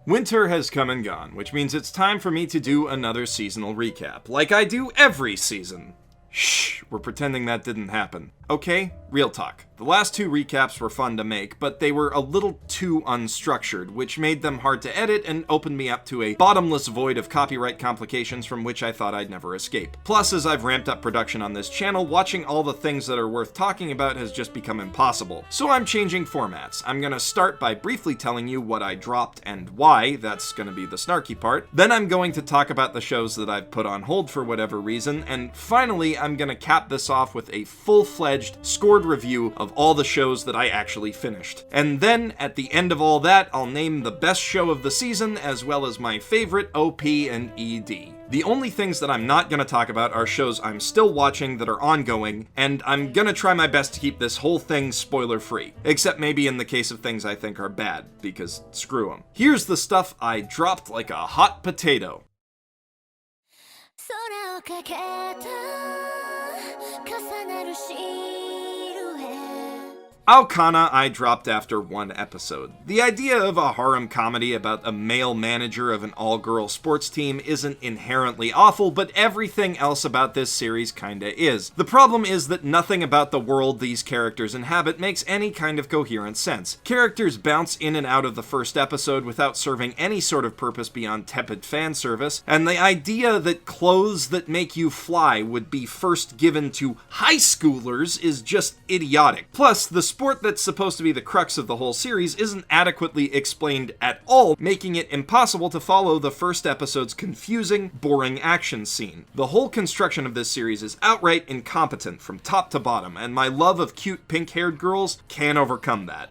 Winter has come and gone, which means it's time for me to do another seasonal recap, like I do every season. Shh, we're pretending that didn't happen. Okay, real talk. The last two recaps were fun to make, but they were a little too unstructured, which made them hard to edit and opened me up to a bottomless void of copyright complications from which I thought I'd never escape. Plus, as I've ramped up production on this channel, watching all the things that are worth talking about has just become impossible. So I'm changing formats. I'm gonna start by briefly telling you what I dropped and why, that's gonna be the snarky part. Then I'm going to talk about the shows that I've put on hold for whatever reason, and finally I'm gonna cap this off with a full-fledged, scored review of all the shows that I actually finished. And then, at the end of all that, I'll name the best show of the season, as well as my favorite OP and ED. The only things that I'm not gonna talk about are shows I'm still watching that are ongoing, and I'm gonna try my best to keep this whole thing spoiler-free. Except maybe in the case of things I think are bad, because screw them. Here's the stuff I dropped like a hot potato. Aokana I dropped after one episode. The idea of a harem comedy about a male manager of an all-girl sports team isn't inherently awful, but everything else about this series kinda is. The problem is that nothing about the world these characters inhabit makes any kind of coherent sense. Characters bounce in and out of the first episode without serving any sort of purpose beyond tepid fan service, and the idea that clothes that make you fly would be first given to high schoolers is just idiotic. Plus, the sport that's supposed to be the crux of the whole series isn't adequately explained at all, making it impossible to follow the first episode's confusing, boring action scene. The whole construction of this series is outright incompetent from top to bottom, and my love of cute pink-haired girls can't overcome that.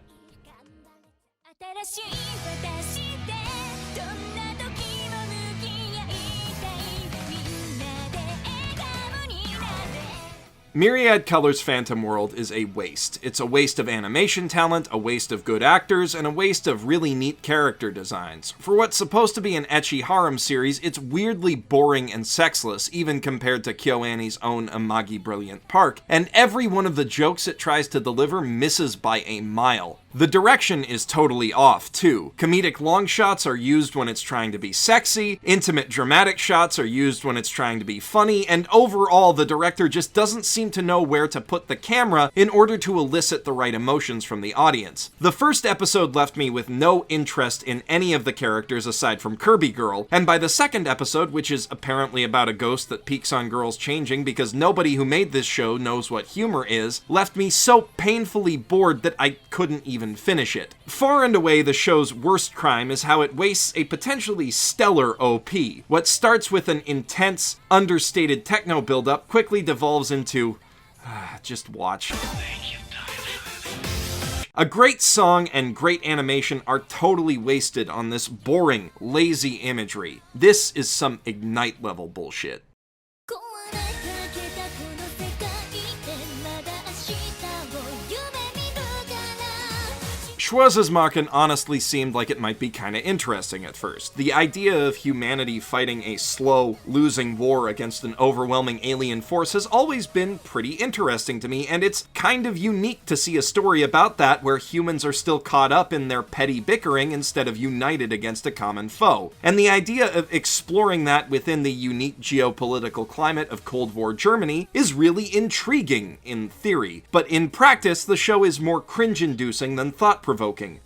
Myriad Colors Phantom World is a waste. It's a waste of animation talent, a waste of good actors, and a waste of really neat character designs. For what's supposed to be an ecchi harem series, it's weirdly boring and sexless, even compared to KyoAni's own Amagi Brilliant Park, and every one of the jokes it tries to deliver misses by a mile. The direction is totally off, too. Comedic long shots are used when it's trying to be sexy, intimate dramatic shots are used when it's trying to be funny, and overall the director just doesn't seem to know where to put the camera in order to elicit the right emotions from the audience. The first episode left me with no interest in any of the characters aside from Kirby Girl, and by the second episode, which is apparently about a ghost that peaks on girls changing because nobody who made this show knows what humor is, left me so painfully bored that I couldn't even finish it. Far and away, the show's worst crime is how it wastes a potentially stellar OP. What starts with an intense, understated techno buildup quickly devolves into just watch. A great song and great animation are totally wasted on this boring, lazy imagery. This is some Ignite level bullshit. Schwarzenegger's Marken honestly seemed like it might be kinda interesting at first. The idea of humanity fighting a slow, losing war against an overwhelming alien force has always been pretty interesting to me, and it's kind of unique to see a story about that where humans are still caught up in their petty bickering instead of united against a common foe. And the idea of exploring that within the unique geopolitical climate of Cold War Germany is really intriguing in theory, but in practice the show is more cringe-inducing than thought-provoking,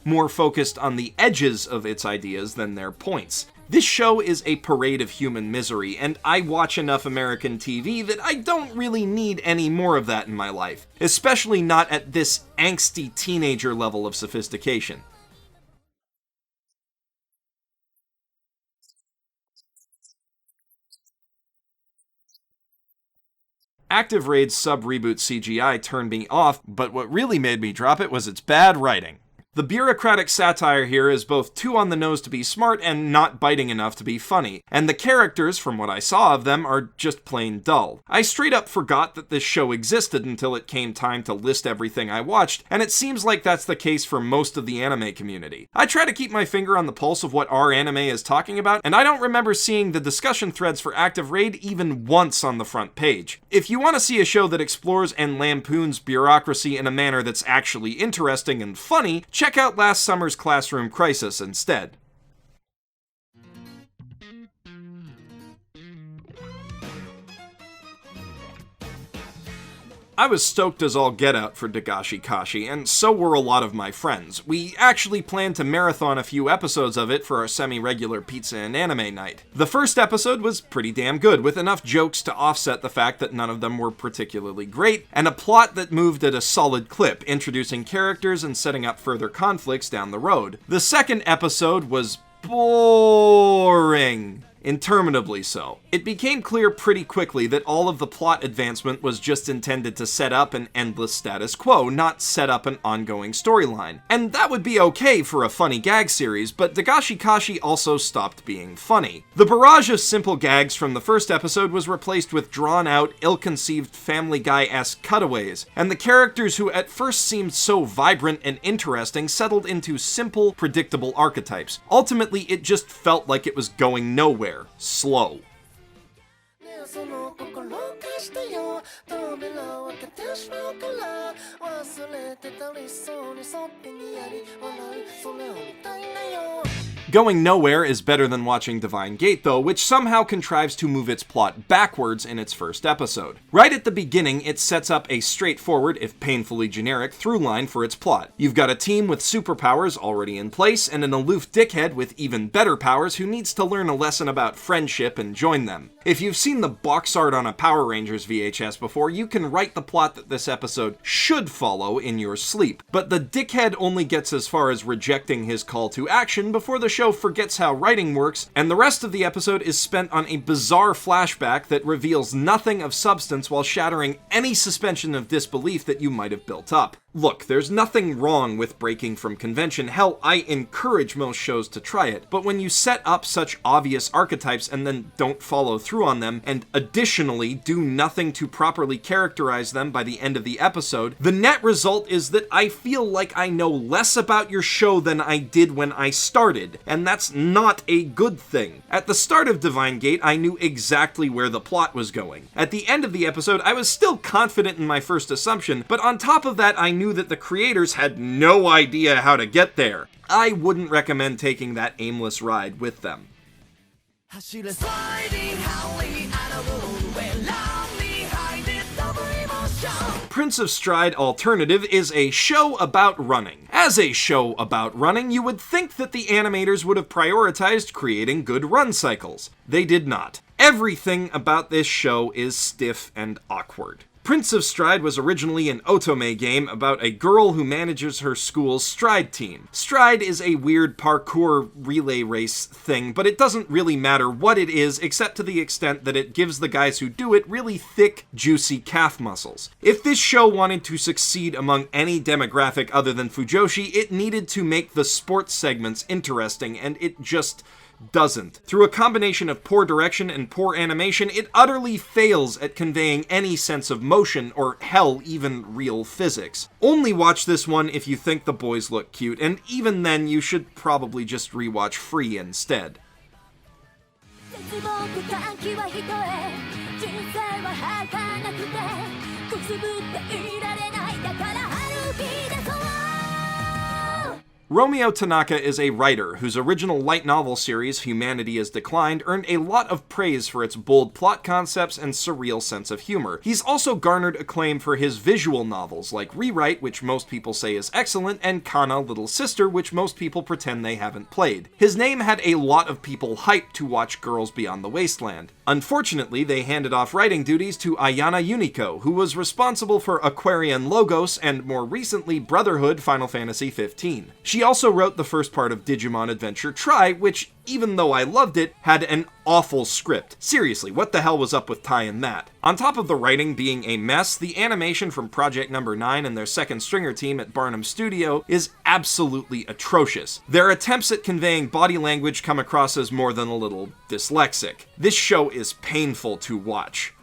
more focused on the edges of its ideas than their points. This show is a parade of human misery, and I watch enough American TV that I don't really need any more of that in my life, especially not at this angsty teenager level of sophistication. Active Raid's sub-reboot CGI turned me off, but what really made me drop it was its bad writing. The bureaucratic satire here is both too on the nose to be smart and not biting enough to be funny, and the characters, from what I saw of them, are just plain dull. I straight up forgot that this show existed until it came time to list everything I watched, and it seems like that's the case for most of the anime community. I try to keep my finger on the pulse of what our anime is talking about, and I don't remember seeing the discussion threads for Active Raid even once on the front page. If you want to see a show that explores and lampoons bureaucracy in a manner that's actually interesting and funny, check out last summer's Classroom Crisis instead. I was stoked as all get out for Dagashi Kashi, and so were a lot of my friends. We actually planned to marathon a few episodes of it for our semi-regular pizza and anime night. The first episode was pretty damn good, with enough jokes to offset the fact that none of them were particularly great, and a plot that moved at a solid clip, introducing characters and setting up further conflicts down the road. The second episode was boring. Interminably so. It became clear pretty quickly that all of the plot advancement was just intended to set up an endless status quo, not set up an ongoing storyline. And that would be okay for a funny gag series, but Dagashi Kashi also stopped being funny. The barrage of simple gags from the first episode was replaced with drawn-out, ill-conceived Family Guy-esque cutaways, and the characters who at first seemed so vibrant and interesting settled into simple, predictable archetypes. Ultimately, it just felt like it was going nowhere. Slow. Going nowhere is better than watching Divine Gate though, which somehow contrives to move its plot backwards in its first episode. Right at the beginning, it sets up a straightforward, if painfully generic, through line for its plot. You've got a team with superpowers already in place, and an aloof dickhead with even better powers who needs to learn a lesson about friendship and join them. If you've seen the box art on a Power Rangers VHS before, you can write the plot that this episode should follow in your sleep. But the dickhead only gets as far as rejecting his call to action before the show forgets how writing works, and the rest of the episode is spent on a bizarre flashback that reveals nothing of substance while shattering any suspension of disbelief that you might have built up. Look, there's nothing wrong with breaking from convention. Hell, I encourage most shows to try it. But when you set up such obvious archetypes and then don't follow through on them, and additionally do nothing to properly characterize them by the end of the episode, the net result is that I feel like I know less about your show than I did when I started, and that's not a good thing. At the start of Divine Gate, I knew exactly where the plot was going. At the end of the episode, I was still confident in my first assumption, but on top of that, I knew that the creators had no idea how to get there. I wouldn't recommend taking that aimless ride with them. Prince of Stride Alternative is a show about running. As a show about running, you would think that the animators would have prioritized creating good run cycles. They did not. Everything about this show is stiff and awkward. Prince of Stride was originally an otome game about a girl who manages her school's Stride team. Stride is a weird parkour relay race thing, but it doesn't really matter what it is except to the extent that it gives the guys who do it really thick, juicy calf muscles. If this show wanted to succeed among any demographic other than Fujoshi, it needed to make the sports segments interesting, and it just doesn't. Through a combination of poor direction and poor animation, it utterly fails at conveying any sense of motion or, hell, even real physics. Only watch this one if you think the boys look cute, and even then you should probably just rewatch Free instead. Romeo Tanaka is a writer whose original light novel series, Humanity Has Declined, earned a lot of praise for its bold plot concepts and surreal sense of humor. He's also garnered acclaim for his visual novels like Rewrite, which most people say is excellent, and Kana Little Sister, which most people pretend they haven't played. His name had a lot of people hyped to watch Girls Beyond the Wasteland. Unfortunately, they handed off writing duties to Ayana Yuniko, who was responsible for Aquarian Logos and, more recently, Brotherhood Final Fantasy XV. She also wrote the first part of Digimon Adventure Tri, which, even though I loved it, had an awful script. Seriously, what the hell was up with Ty in that? On top of the writing being a mess, the animation from Project Number 9 and their second stringer team at Barnum Studio is absolutely atrocious. Their attempts at conveying body language come across as more than a little dyslexic. This show is painful to watch.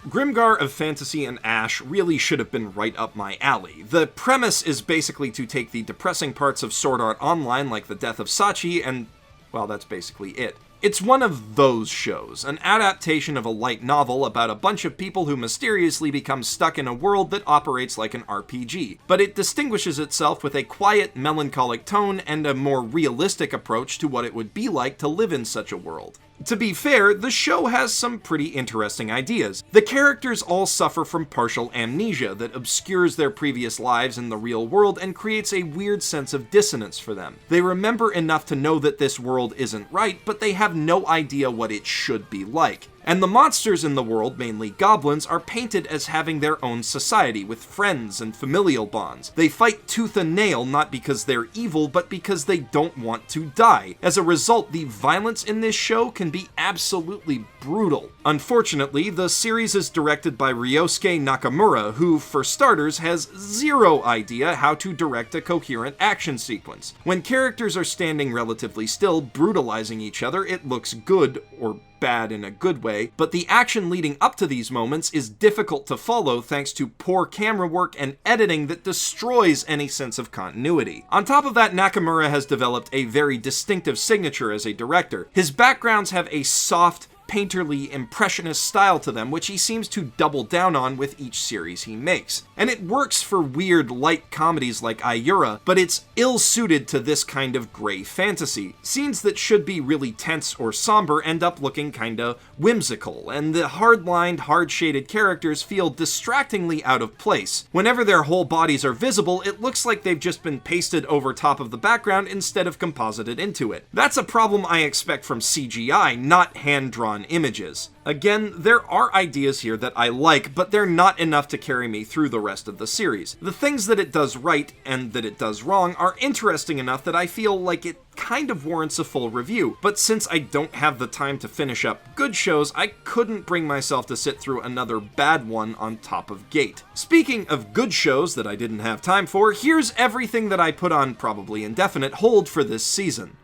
Grimgar of Fantasy and Ash really should have been right up my alley. The premise is basically to take the depressing parts of Sword Art Online, like the death of Sachi, and, well, that's basically it. It's one of those shows, an adaptation of a light novel about a bunch of people who mysteriously become stuck in a world that operates like an RPG, but it distinguishes itself with a quiet, melancholic tone and a more realistic approach to what it would be like to live in such a world. To be fair, the show has some pretty interesting ideas. The characters all suffer from partial amnesia that obscures their previous lives in the real world and creates a weird sense of dissonance for them. They remember enough to know that this world isn't right, but they have no idea what it should be like. And the monsters in the world, mainly goblins, are painted as having their own society with friends and familial bonds. They fight tooth and nail not because they're evil, but because they don't want to die. As a result, the violence in this show can be absolutely brutal. Unfortunately, the series is directed by Ryosuke Nakamura, who, for starters, has zero idea how to direct a coherent action sequence. When characters are standing relatively still, brutalizing each other, it looks good, or bad in a good way, but the action leading up to these moments is difficult to follow thanks to poor camera work and editing that destroys any sense of continuity. On top of that, Nakamura has developed a very distinctive signature as a director. His backgrounds have a soft, painterly, impressionist style to them, which he seems to double down on with each series he makes. And it works for weird, light comedies like Ayura, but it's ill-suited to this kind of gray fantasy. Scenes that should be really tense or somber end up looking kinda whimsical, and the hard-lined, hard-shaded characters feel distractingly out of place. Whenever their whole bodies are visible, it looks like they've just been pasted over top of the background instead of composited into it. That's a problem I expect from CGI, not hand-drawn images. Again, there are ideas here that I like, but they're not enough to carry me through the rest of the series. The things that it does right and that it does wrong are interesting enough that I feel like it kind of warrants a full review, but since I don't have the time to finish up good shows, I couldn't bring myself to sit through another bad one on top of Gate. Speaking of good shows that I didn't have time for, here's everything that I put on probably indefinite hold for this season.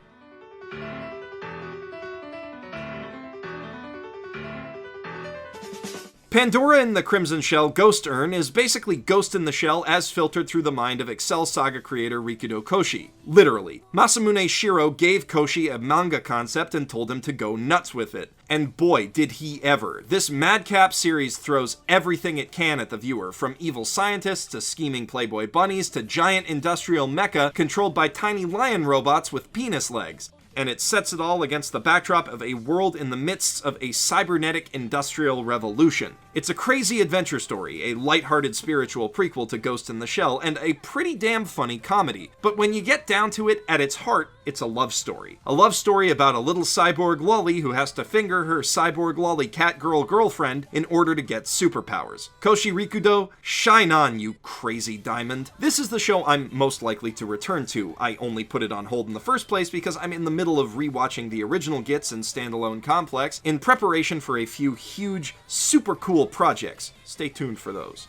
Pandora in the Crimson Shell Ghost Urn is basically Ghost in the Shell as filtered through the mind of Excel Saga creator Rikudo Koshi. Literally. Masamune Shiro gave Koshi a manga concept and told him to go nuts with it. And boy, did he ever. This madcap series throws everything it can at the viewer, from evil scientists to scheming Playboy bunnies to giant industrial mecha controlled by tiny lion robots with penis legs. And it sets it all against the backdrop of a world in the midst of a cybernetic industrial revolution. It's a crazy adventure story, a lighthearted spiritual prequel to Ghost in the Shell, and a pretty damn funny comedy. But when you get down to it, at its heart, it's a love story. A love story about a little cyborg lolly who has to finger her cyborg lolly cat girl girlfriend in order to get superpowers. Koshi Rikudo, shine on, you crazy diamond. This is the show I'm most likely to return to. I only put it on hold in the first place because I'm in the middle of rewatching the original Gits and Standalone Complex in preparation for a few huge, super cool projects. Stay tuned for those.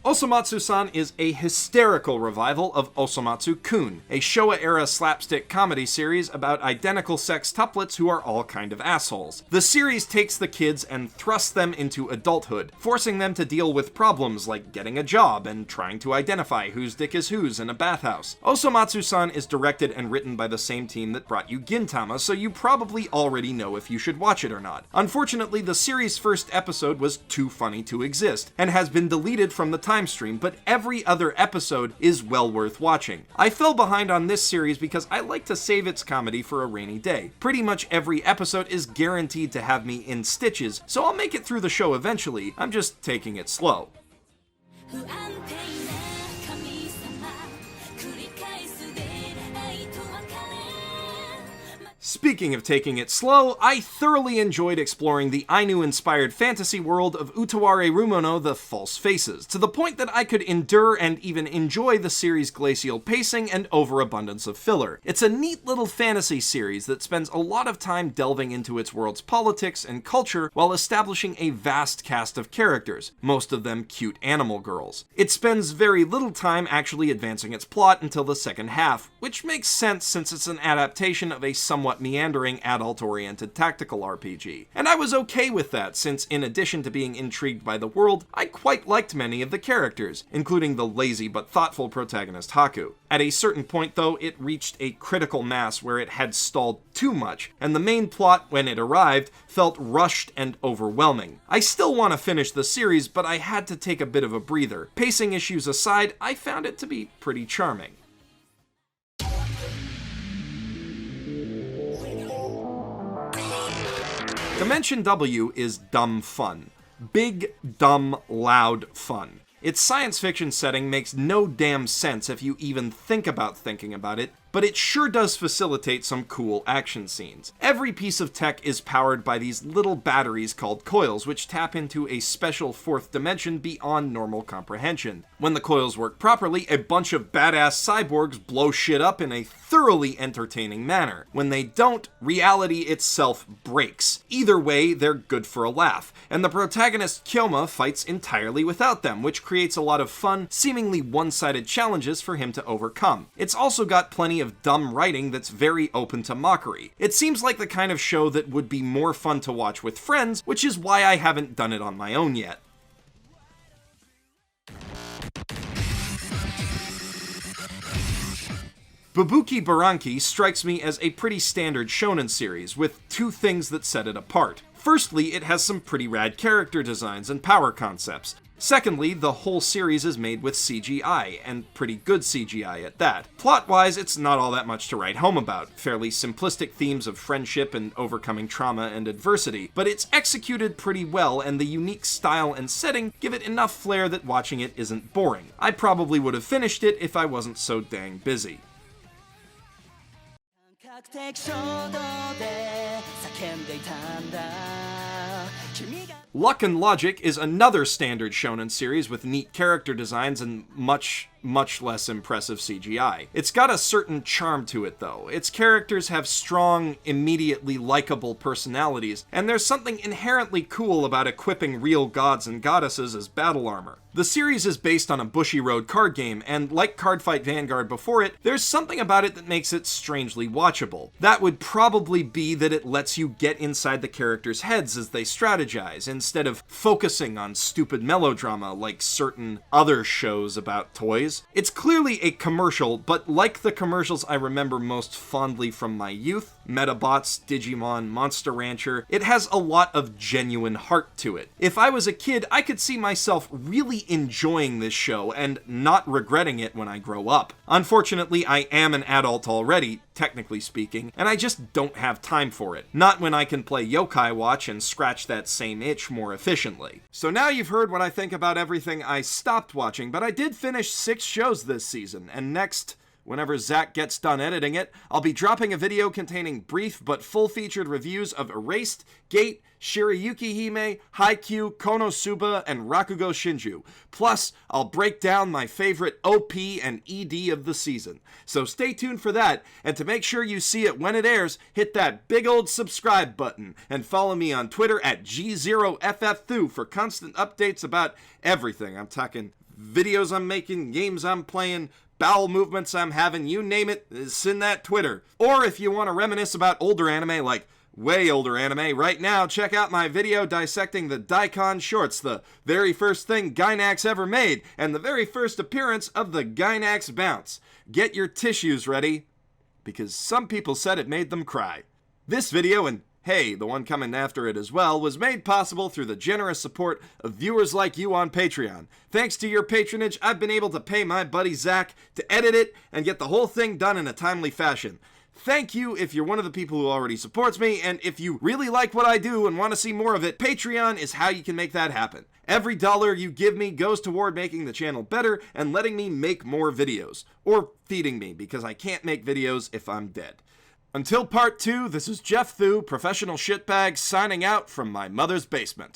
Osomatsu-san is a hysterical revival of Osomatsu-kun, a Showa-era slapstick comedy series about identical sextuplets who are all kind of assholes. The series takes the kids and thrusts them into adulthood, forcing them to deal with problems like getting a job and trying to identify whose dick is whose in a bathhouse. Osomatsu-san is directed and written by the same team that brought you Gintama, so you probably already know if you should watch it or not. Unfortunately, the series' first episode was too funny to exist, and has been deleted from the time stream, but every other episode is well worth watching. I fell behind on this series because I like to save its comedy for a rainy day. Pretty much every episode is guaranteed to have me in stitches, so I'll make it through the show eventually. I'm just taking it slow. Speaking of taking it slow, I thoroughly enjoyed exploring the Ainu-inspired fantasy world of Utaware Rumono The False Faces, to the point that I could endure and even enjoy the series' glacial pacing and overabundance of filler. It's a neat little fantasy series that spends a lot of time delving into its world's politics and culture while establishing a vast cast of characters, most of them cute animal girls. It spends very little time actually advancing its plot until the second half, which makes sense since it's an adaptation of a somewhat meandering, adult-oriented tactical RPG. And I was okay with that, since in addition to being intrigued by the world, I quite liked many of the characters, including the lazy but thoughtful protagonist Haku. At a certain point, though, it reached a critical mass where it had stalled too much, and the main plot, when it arrived, felt rushed and overwhelming. I still want to finish the series, but I had to take a bit of a breather. Pacing issues aside, I found it to be pretty charming. Dimension W is dumb fun. Big, dumb, loud fun. Its science fiction setting makes no damn sense if you even think about thinking about it, but it sure does facilitate some cool action scenes. Every piece of tech is powered by these little batteries called coils, which tap into a special fourth dimension beyond normal comprehension. When the coils work properly, a bunch of badass cyborgs blow shit up in a thoroughly entertaining manner. When they don't, reality itself breaks. Either way, they're good for a laugh, and the protagonist Kyoma fights entirely without them, which creates a lot of fun, seemingly one-sided challenges for him to overcome. It's also got plenty of dumb writing that's very open to mockery. It seems like the kind of show that would be more fun to watch with friends, which is why I haven't done it on my own yet. Bubuki Baranki strikes me as a pretty standard shonen series, with two things that set it apart. Firstly, it has some pretty rad character designs and power concepts. Secondly, the whole series is made with CGI, and pretty good CGI at that. Plot-wise, it's not all that much to write home about, fairly simplistic themes of friendship and overcoming trauma and adversity, but it's executed pretty well, and the unique style and setting give it enough flair that watching it isn't boring. I probably would have finished it if I wasn't so dang busy. Luck and Logic is another standard shonen series with neat character designs and much less impressive CGI. It's got a certain charm to it, though. Its characters have strong, immediately likable personalities, and there's something inherently cool about equipping real gods and goddesses as battle armor. The series is based on a Bushiroad card game, and like Cardfight Vanguard before it, there's something about it that makes it strangely watchable. That would probably be that it lets you get inside the characters' heads as they strategize, instead of focusing on stupid melodrama like certain other shows about toys. It's clearly a commercial, but like the commercials I remember most fondly from my youth, Metabots, Digimon, Monster Rancher, it has a lot of genuine heart to it. If I was a kid, I could see myself really enjoying this show and not regretting it when I grow up. Unfortunately, I am an adult already, technically speaking, and I just don't have time for it. Not when I can play Yokai Watch and scratch that same itch more efficiently. So now you've heard what I think about everything I stopped watching, but I did finish 6 shows this season, and next, whenever Zach gets done editing it, I'll be dropping a video containing brief but full-featured reviews of Erased, Gate, Shirayuki Hime, Haikyuu, Konosuba, and Rakugo Shinju. Plus, I'll break down my favorite OP and ED of the season. So stay tuned for that, and to make sure you see it when it airs, hit that big old subscribe button, and follow me on Twitter at G0FF2 for constant updates about everything. I'm talking videos I'm making, games I'm playing, bowel movements I'm having, you name it, it's in that Twitter. Or if you want to reminisce about older anime, like way older anime, right now check out my video dissecting the Daikon shorts, the very first thing Gainax ever made, and the very first appearance of the Gainax bounce. Get your tissues ready, because some people said it made them cry. This video, and hey, the one coming after it as well, was made possible through the generous support of viewers like you on Patreon. Thanks to your patronage, I've been able to pay my buddy Zach to edit it and get the whole thing done in a timely fashion. Thank you if you're one of the people who already supports me, and if you really like what I do and want to see more of it, Patreon is how you can make that happen. Every dollar you give me goes toward making the channel better and letting me make more videos. Or feeding me, because I can't make videos if I'm dead. Until part 2, this is Jeff Thu, professional shitbag, signing out from my mother's basement.